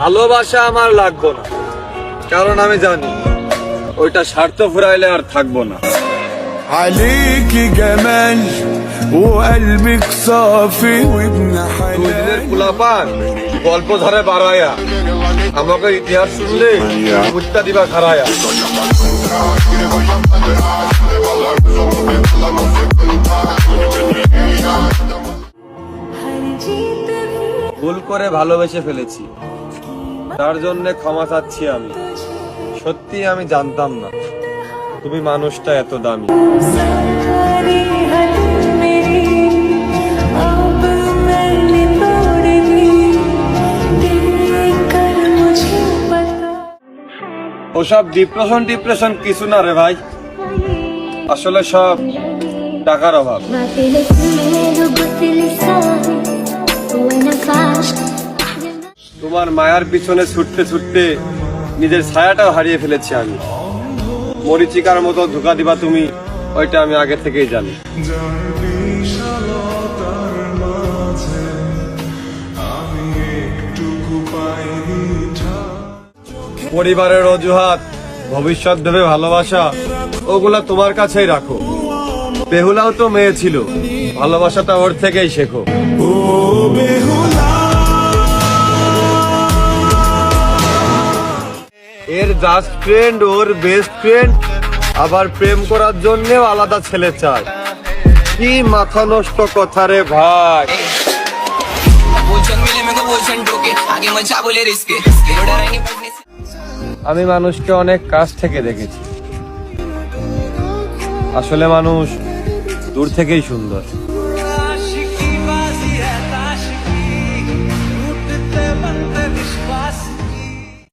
ভালোবাসা আমার লাগবে না, কারণ আমি জানি ওইটা স্বার্থ ফুরাইলে আর থাকবো না। عليكي جمال وقلبك صافي وابن দুই দিনের حلال পোলাপান গল্প ধরে বাড়ায়া আমাকে ইতিহাস শুনলে মুত্তা দিবা খারায়া। ভুল করে ভালোবেসে ফেলেছি, তার জন্য ক্ষমা চাচ্ছি আমি। সত্যি আমি জানতাম না তুমি মানুষটা এত দামি। ওসব ডিপ্রেশন কিছু না রে ভাই, আসলে সব টাকার অভাব। তোমার মায়ার পিছনে ছুটতে ছুটতে নিজের ছায়াটাও হারিয়ে ফেলেছি আমি। মরিচিকার মতো ধোঁকা দিবা তুমি, ওইটা আমি আগে থেকেই জানি। পরিবারের অজুহাত, ভবিষ্যৎ ভেবে ভালোবাসা, ওগুলা তোমার কাছেই রাখো। বেহুলাও তো মেয়ে ছিল, ভালোবাসাটা ওর থেকেই শেখো। এর জাস্ট ফ্রেন্ড ওর বেস্ট ফ্রেন্ড, আবার প্রেম করার জন্যেও আলাদা ছেলে চায়। কি মাথা নষ্ট কথা রে ভাই। আমি মানুষকে অনেক কাছ থেকে দেখেছি, আসলে মানুষ দূর থেকেই সুন্দর।